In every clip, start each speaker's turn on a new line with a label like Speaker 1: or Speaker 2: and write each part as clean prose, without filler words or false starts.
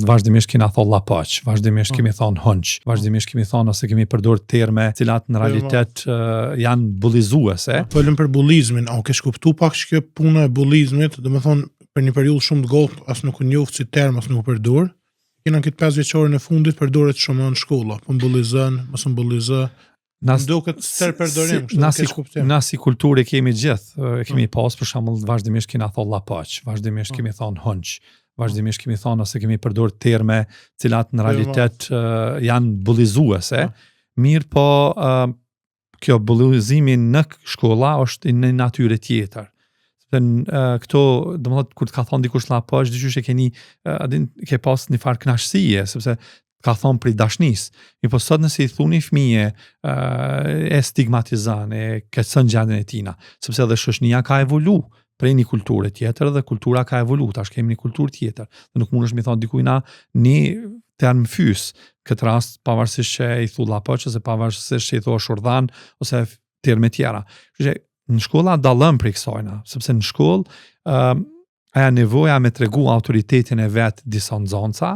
Speaker 1: vazhdimisht kena thonë llapaç, vazhdimisht kemi thonë hunç, vazhdimisht kemi thonë ose kemi përdorur terme cilat në realitet janë bullizuese.
Speaker 2: Folëm për bullizmin, a ke kuptuar pak që kjo puna e bullizmit, domethënë për një periudhë shumë të gjatë as nuk u njoft si term, as nuk u përdor. Kena këtë 5 vjeçorën e fundit përdoret shumë në shkolla, po mbullizon, mos mbullizë. Duket tër përdorim,
Speaker 1: na si kulturë kemi gjithë, kemi pas për shembull vazhdimisht kena thonë llapaç, vazhdimisht kemi thonë hunç, vazhdimisht kemi thonë ose kemi përdorur terme cilat në realitet janë bullizuese. Mirë po kjo bullizimi në shkolla është në natyrë tjetër. Këto, domethënë kur të ka thonë dikush llapaç, dyqysh e keni ke pas një farë kënaqësie, sepse ka thonë për dashnisë. Mi po sot nëse i thuni fëmije e stigmatizan, e keqson gjendjen e tina, sepse edhe shoqënia ka evolu prej një kulture tjetër dhe kultura ka evolu, tash kemi një kulturë tjetër. Dhe nuk mundesh mi thonë dikujna një term fys, këtë rast pavarësisht që i thu llapaç ose pavarësisht që i thua shurdhan ose terme tjera. Kështu që në shkolla dallëm për kësajna, sepse në shkollë aja nevoja me tregu autoritetin e vet disa nxënësa,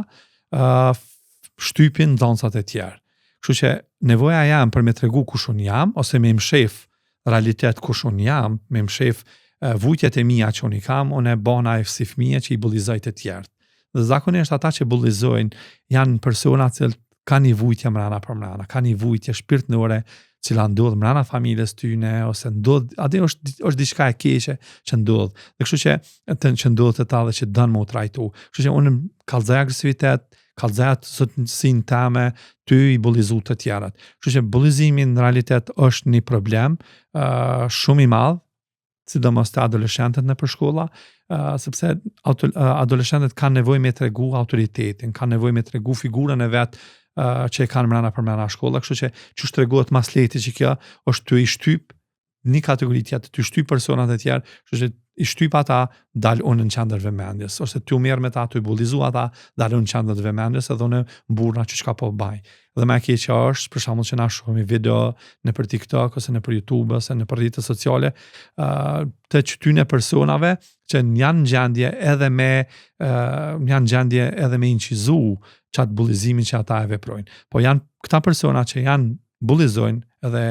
Speaker 1: shtypin nxënësat e tjerë. Kështu që nevoja jam për me tregu kush unë jam, ose me mshef realitet kush unë jam, me mshef vujtjet e mia që unë i kam, unë e bona e si fëmije që i bullizoj të tjerë. Dhe zakonisht ata që bullizojnë janë persona që kanë një vujtje mrena për mrena, kanë një vujtje shpirtënore cila ndodh mrena familjes tyne, ose ndodh, atë është diçka e keqe që ndodh. Dhe kështu që ndodh të ta dhe që dënë më u trajtu. Kështu që unë kallëzoj agresivitet, kallëzoj sotësinë teme, ty i bullizu të tjerat. Kështu që bullizimi në realitet është një problem shumë i madh, sidomos të adoleshentët në përshkolla, sepse adoleshentët kanë nevojë me tregu autoritetin, kanë nevojë me tregu figurën e vet që e kanë mrena për mrena shkolla, kështu që çu tregohet mas lehti që kjo është të i shtyp një kategori tjetër, të shtyp personat e tjerë, kështu që i shtyp ata dal unë në qendër vëmendjes, ose ty merr me ta, ty bullizu ata, dal unë në qendër vëmendjes edhe unë mburna çka po baj. Dhe më e keqja është për shembull që na shohim video në për TikTok ose në për YouTube ose në për rrjetet sociale të çtyne personave që janë gjendje edhe me incizu qatë bullizimin që ata e veprojnë. Po janë këta persona që janë bullizojnë edhe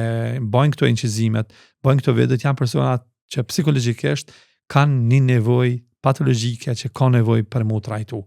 Speaker 1: bojnë këto incizimet, bojnë këto videot, janë persona që psikologjikisht kanë një nevojë patologjike që ka nevojë për mu trajtu.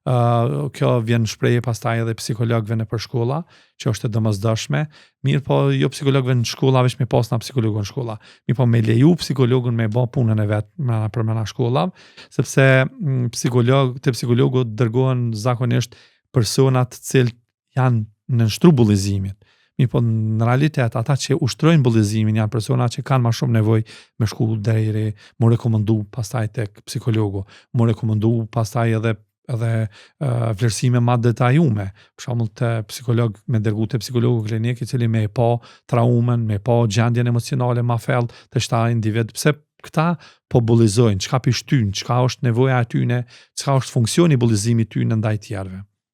Speaker 1: Kjo vjen shprehje pastaj edhe psikologëve në për shkolla, që është e domosdoshme, mirë po jo psikologëve në shkolla veç me pas na psikologun në shkolla, mirë po me leju psikologun me bë punën e vet për mëna shkolla, sepse psikologu dërgohen zakonisht personat të cilët janë në nështru bullizimit. Mirë po në realitet ata që ushtrojnë bullizimin janë persona që kanë ma shumë nevojë me shku deri, më rekomandu pastaj tek psikologu, më rekomandu pastaj edhe vlerësime ma detajume. Për shembull të psikolog me dërgu të psikologu klinik i cili me e pa traumen, me e pa gjendjen emocionale ma fell të shta individ. Pse këta po bullizojnë, çka pishtyn, çka është nevoja e tyne, çka është funksioni bullizimit tyne ndaj tjerëve.